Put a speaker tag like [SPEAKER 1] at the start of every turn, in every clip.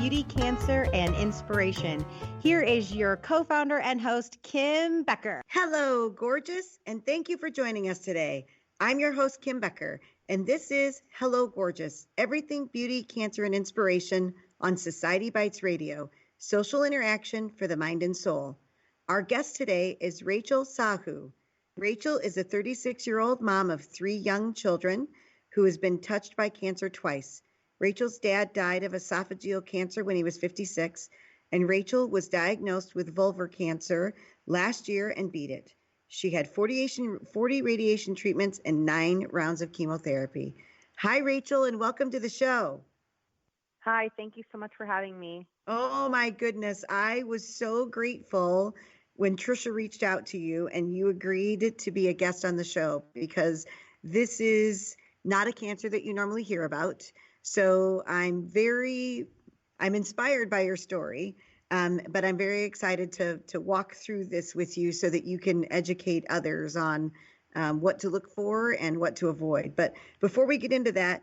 [SPEAKER 1] beauty, cancer, and inspiration. Here is your co-founder and host, Kim Becker.
[SPEAKER 2] Hello, gorgeous, and thank you for joining us today. I'm your host, Kim Becker, and this is Hello, Gorgeous, everything beauty, cancer, and inspiration on Society Bites Radio, social interaction for the mind and soul. Our guest today is Rachel Sahu. Rachel is a 36-year-old mom of 3 young children who has been touched by cancer twice. Rachel's dad died of esophageal cancer when he was 56, and Rachel was diagnosed with vulvar cancer last year and beat it. She had 40 radiation treatments and 9 rounds of chemotherapy. Hi, Rachel, and welcome to the show.
[SPEAKER 3] Hi, thank you so much for having me.
[SPEAKER 2] Oh, my goodness. I was so grateful when Trisha reached out to you and you agreed to be a guest on the show, because this is not a cancer that you normally hear about. So I'm inspired by your story, but I'm very excited to walk through this with you so that you can educate others on what to look for and what to avoid. But before we get into that,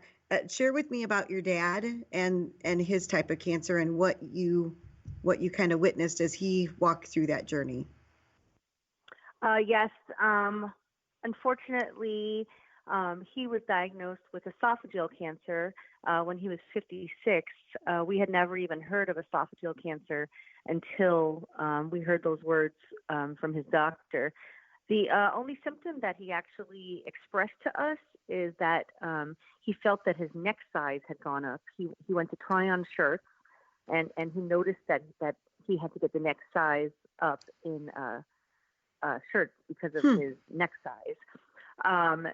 [SPEAKER 2] share with me about your dad and his type of cancer and what you kind of witnessed as he walked through that journey.
[SPEAKER 3] Yes, unfortunately, he was diagnosed with esophageal cancer when he was 56. We had never even heard of esophageal cancer until we heard those words from his doctor. The only symptom that he actually expressed to us is that he felt that his neck size had gone up. He went to try on shirts, and he noticed that he had to get the neck size up in shirts because of his neck size.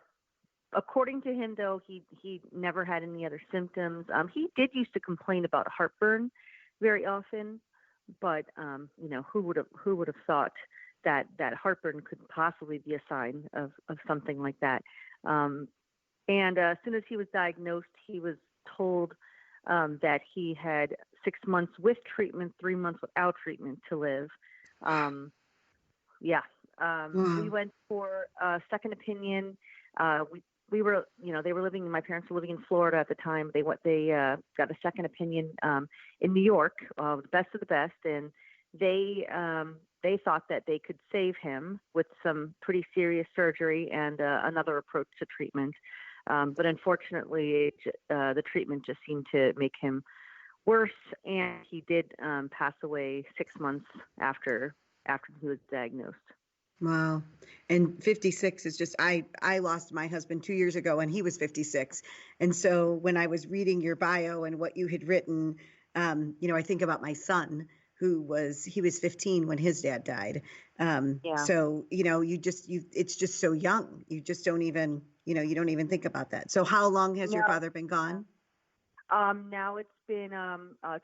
[SPEAKER 3] According to him, though, he never had any other symptoms. He did used to complain about heartburn very often, but who would have thought that heartburn could possibly be a sign of something like that. And as soon as he was diagnosed, he was told that he had 6 months with treatment, 3 months without treatment to live. We went for a second opinion. We were, they were living. My parents were living in Florida at the time. They got a second opinion in New York, the best of the best, and they thought that they could save him with some pretty serious surgery and another approach to treatment. But unfortunately, the treatment just seemed to make him worse, and he did pass away 6 months after he was diagnosed.
[SPEAKER 2] Wow. And 56 is just, I lost my husband 2 years ago and he was 56. And so when I was reading your bio and what you had written, I think about my son he was 15 when his dad died. So, it's just so young. You just don't even, you don't even think about that. So how long has your father been gone?
[SPEAKER 3] Now it's been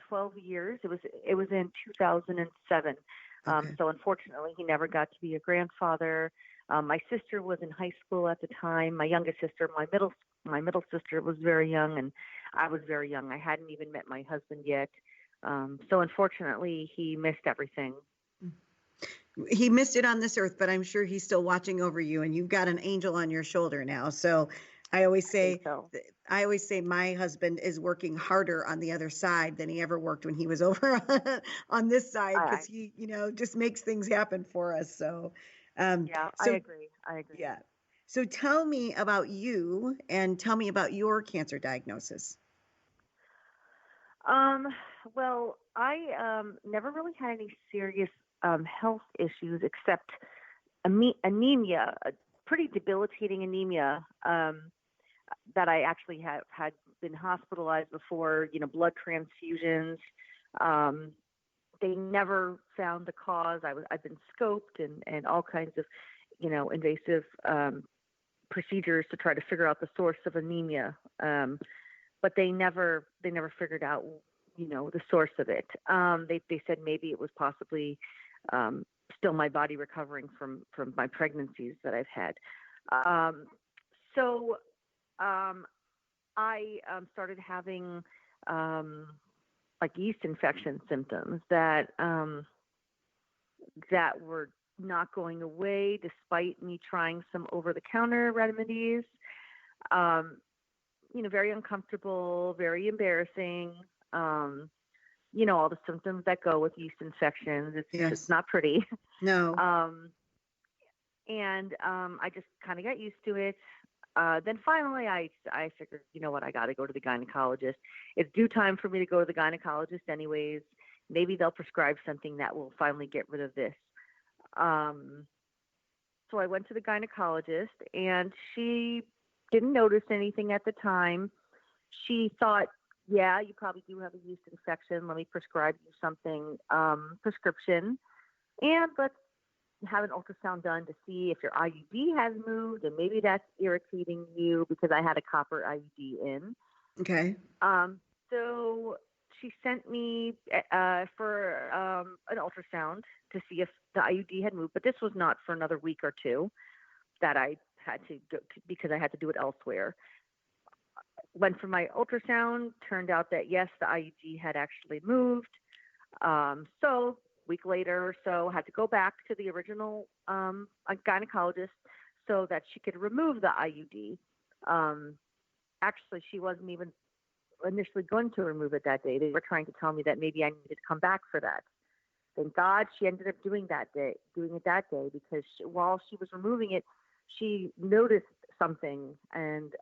[SPEAKER 3] 12 years. It was in 2007. Okay. So unfortunately, he never got to be a grandfather. My sister was in high school at the time. My youngest sister, my middle sister, was very young, and I was very young. I hadn't even met my husband yet. So unfortunately, he missed everything.
[SPEAKER 2] He missed it on this earth, but I'm sure he's still watching over you, and you've got an angel on your shoulder now. So I always say my husband is working harder on the other side than he ever worked when he was over on this side, because he, just makes things happen for us. So,
[SPEAKER 3] I agree.
[SPEAKER 2] Yeah. So tell me about you and tell me about your cancer diagnosis.
[SPEAKER 3] Well, I never really had any serious health issues except anemia, a pretty debilitating anemia. That I actually had been hospitalized before, blood transfusions. They never found the cause. I've been scoped and all kinds of, invasive procedures to try to figure out the source of anemia. But they never figured out, the source of it. They said maybe it was possibly still my body recovering from my pregnancies that I've had. I started having yeast infection symptoms that were not going away despite me trying some over-the-counter remedies. Very uncomfortable, very embarrassing. all the symptoms that go with yeast infections. It's
[SPEAKER 2] Yes.
[SPEAKER 3] just not pretty.
[SPEAKER 2] No.
[SPEAKER 3] I just kind of got used to it. Then finally, I figured, you know what, I got to go to the gynecologist. It's due time for me to go to the gynecologist anyways. Maybe they'll prescribe something that will finally get rid of this. So I went to the gynecologist, and she didn't notice anything at the time. She thought, yeah, you probably do have a yeast infection. Let me prescribe you something, prescription, and let's have an ultrasound done to see if your IUD has moved, and maybe that's irritating you because I had a copper IUD in.
[SPEAKER 2] Okay.
[SPEAKER 3] So she sent me for an ultrasound to see if the IUD had moved, but this was not for another week or two that I had to go because I had to do it elsewhere. Went for my ultrasound, turned out that yes, the IUD had actually moved. So a week later or so, had to go back to the original gynecologist so that she could remove the IUD. Actually, she wasn't even initially going to remove it that day. They were trying to tell me that maybe I needed to come back for that. Thank God she ended up doing it that day because while she was removing it, she noticed something, and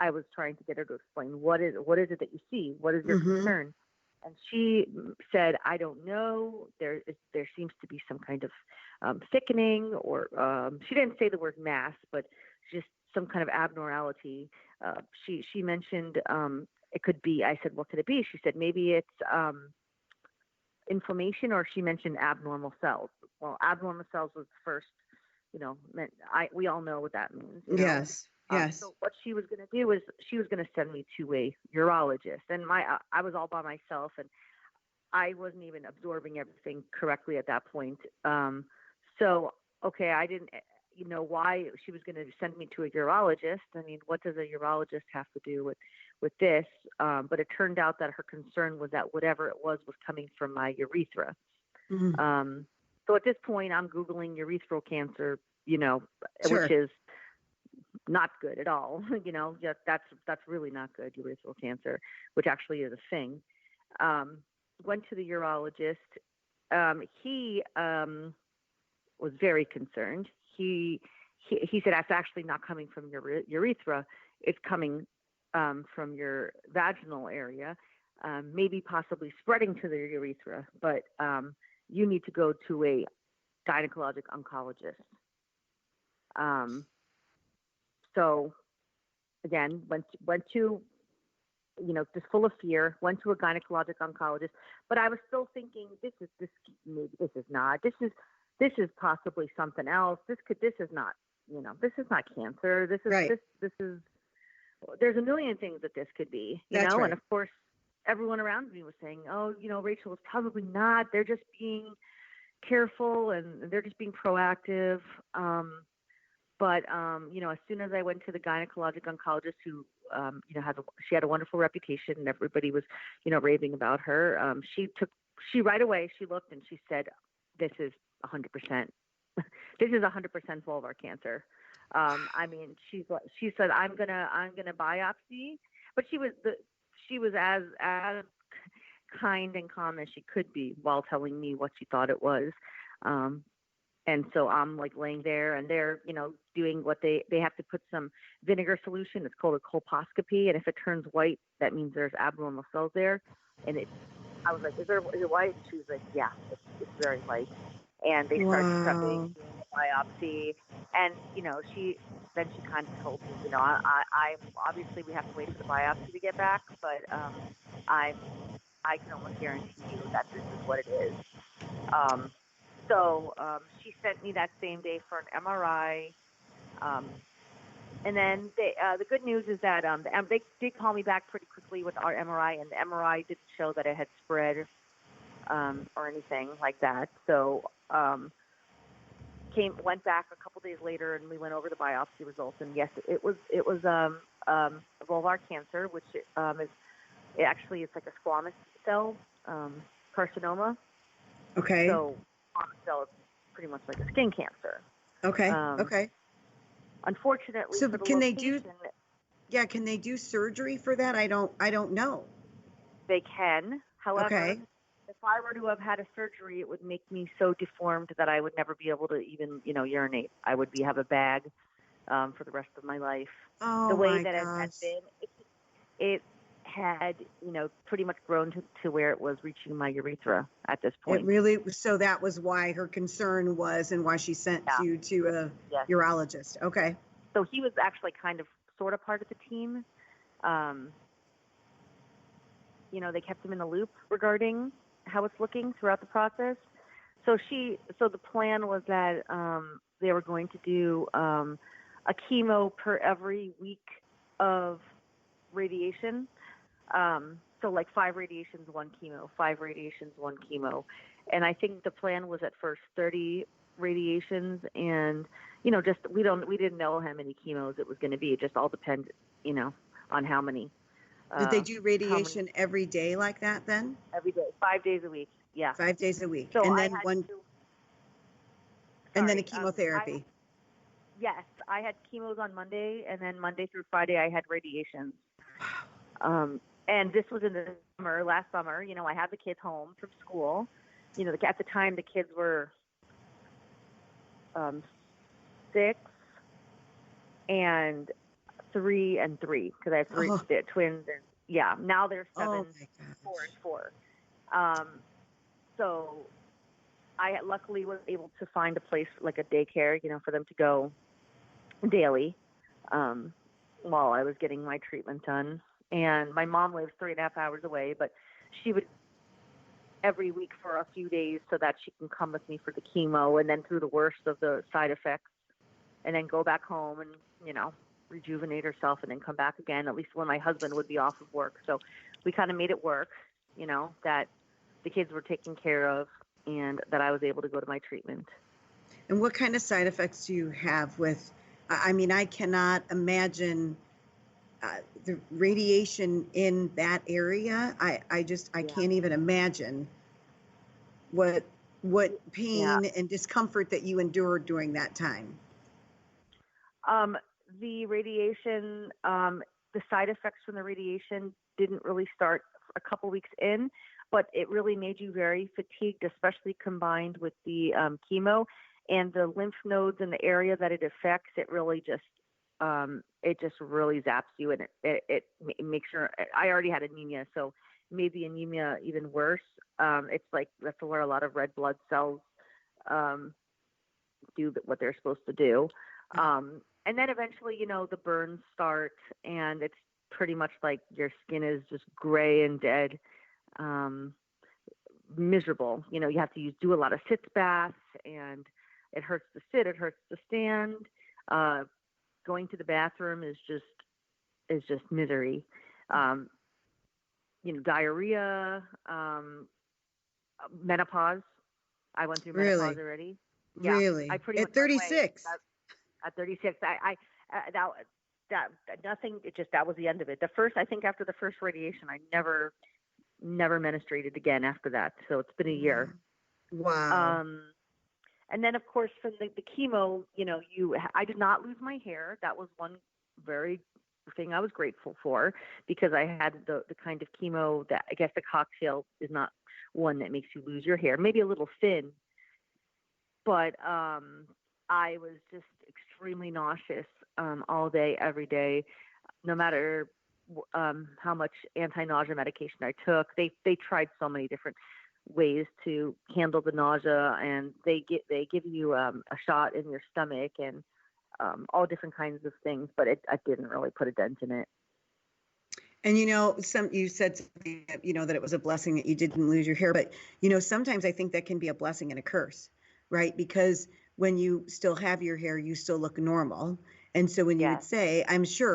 [SPEAKER 3] I was trying to get her to explain what is it that you see? What is your concern? And she said, I don't know. There seems to be some kind of thickening, or she didn't say the word mass, but just some kind of abnormality. She mentioned it could be. I said, what could it be? She said maybe it's inflammation, or she mentioned abnormal cells. Well, abnormal cells was first, we all know what that means.
[SPEAKER 2] Yes. Yes.
[SPEAKER 3] So what she was going to do is she was going to send me to a urologist, and I was all by myself, and I wasn't even absorbing everything correctly at that point. Okay, I didn't, why she was going to send me to a urologist. I mean, what does a urologist have to do with this? But it turned out that her concern was that whatever it was coming from my urethra. So at this point, I'm Googling urethral cancer,
[SPEAKER 2] Sure.
[SPEAKER 3] which is not good at all. That's really not good, urethral cancer, which actually is a thing. Went to the urologist. He was very concerned. He said, that's actually not coming from your urethra. It's coming from your vaginal area, maybe possibly spreading to the urethra, but you need to go to a gynecologic oncologist. So again, went to, just full of fear, went to a gynecologic oncologist, but I was still thinking, this is possibly something else. This is not cancer. This is,
[SPEAKER 2] right.
[SPEAKER 3] There's a million things that this could be,
[SPEAKER 2] That's right.
[SPEAKER 3] And of course, everyone around me was saying, oh, Rachel, it's probably not. They're just being careful and they're just being proactive. But as soon as I went to the gynecologic oncologist, who, she had a wonderful reputation, and everybody was, raving about her. She right away, she looked and she said, this is 100%. This is 100% vulvar cancer. She said, I'm gonna biopsy, but she was as kind and calm as she could be while telling me what she thought it was. And so I'm like laying there, and they're, doing what they have to put some vinegar solution. It's called a colposcopy. And if it turns white, that means there's abnormal cells there. And I was like, is it white? She was like, yeah, it's very white. And they started prepping a biopsy. And, she kind of told me, I obviously we have to wait for the biopsy to get back, but I can almost guarantee you that this is what it is. So she sent me that same day for an MRI. And then the good news is that they did call me back pretty quickly with our MRI, and the MRI didn't show that it had spread or anything like that. So went back a couple days later, and we went over the biopsy results. And yes, it was vulvar cancer, which is it's like a squamous cell carcinoma.
[SPEAKER 2] Okay.
[SPEAKER 3] So squamous cell is pretty much like a skin cancer.
[SPEAKER 2] Okay. Okay.
[SPEAKER 3] Unfortunately,
[SPEAKER 2] so
[SPEAKER 3] for the
[SPEAKER 2] can
[SPEAKER 3] location,
[SPEAKER 2] can they do surgery for that? I don't know.
[SPEAKER 3] They can. However,
[SPEAKER 2] Okay.
[SPEAKER 3] if I were to have had a surgery, it would make me so deformed that I would never be able to even, urinate. I would have a bag for the rest of my life.
[SPEAKER 2] Oh
[SPEAKER 3] The way
[SPEAKER 2] my
[SPEAKER 3] that it had
[SPEAKER 2] gosh.
[SPEAKER 3] been, it had, pretty much grown to where it was reaching my urethra at this
[SPEAKER 2] It
[SPEAKER 3] point.
[SPEAKER 2] really, so that was why her concern was and why she sent
[SPEAKER 3] Yeah.
[SPEAKER 2] you to a
[SPEAKER 3] Yes.
[SPEAKER 2] urologist. Okay.
[SPEAKER 3] So he was actually kind of sort of part of the team. They kept him in the loop regarding how it's looking throughout the process. So the plan was that they were going to do a chemo per every week of radiation. So like 5 radiations, 1 chemo, 5 radiations, 1 chemo. And I think the plan was at first 30 radiations, and just we didn't know how many chemos it was going to be. It just all depended, on how many.
[SPEAKER 2] Did they do radiation every day like that then?
[SPEAKER 3] Every day, 5 days a week. Yeah.
[SPEAKER 2] 5 days a week.
[SPEAKER 3] So
[SPEAKER 2] And
[SPEAKER 3] I
[SPEAKER 2] then
[SPEAKER 3] had
[SPEAKER 2] one,
[SPEAKER 3] to,
[SPEAKER 2] and then a
[SPEAKER 3] sorry,
[SPEAKER 2] chemotherapy.
[SPEAKER 3] yes, I had chemos on Monday, and then Monday through Friday I had radiation. And this was in the summer, last summer. I had the kids home from school. At the time the kids were 6 and 3 and 3, because I have 3 twins. And yeah, now they're 7, 4 and 4. So I luckily was able to find a place like a daycare, for them to go daily while I was getting my treatment done. And my mom lives 3.5 hours away, but she would every week for a few days so that she can come with me for the chemo and then through the worst of the side effects, and then go back home and, rejuvenate herself and then come back again, at least when my husband would be off of work. So we kind of made it work, that the kids were taken care of and that I was able to go to my treatment.
[SPEAKER 2] And what kind of side effects do you have with, I cannot imagine the radiation in that area. I can't even imagine what pain and discomfort that you endured during that time.
[SPEAKER 3] The radiation, the side effects from the radiation didn't really start a couple weeks in, but it really made you very fatigued, especially combined with the chemo and the lymph nodes in the area that it affects. It really just really zaps you, and it makes sure. I already had anemia, so it made the anemia even worse. It's like that's where a lot of red blood cells do what they're supposed to do. And then eventually, the burns start, and it's pretty much like your skin is just gray and dead, miserable. You have to do a lot of sitz baths, and it hurts to sit, it hurts to stand. Going to the bathroom is just misery. Diarrhea, menopause. I went through menopause already. Yeah,
[SPEAKER 2] really?
[SPEAKER 3] I pretty
[SPEAKER 2] At
[SPEAKER 3] much
[SPEAKER 2] 36.
[SPEAKER 3] At 36, that nothing. That was the end of it. I think after the first radiation, I never menstruated again after that. So it's been a year.
[SPEAKER 2] Wow.
[SPEAKER 3] And then of course from the chemo, I did not lose my hair. That was one very thing I was grateful for, because I had the kind of chemo that I guess the cocktail is not one that makes you lose your hair, maybe a little thin, but I was just extremely nauseous all day, every day, no matter how much anti-nausea medication I took. They tried so many different ways to handle the nausea, and they give you a shot in your stomach and all different kinds of things, but I didn't really put a dent in it.
[SPEAKER 2] And you said something, that it was a blessing that you didn't lose your hair, but sometimes I think that can be a blessing and a curse, right? Because when you still have your hair, you still look normal. And so when you would say, I'm sure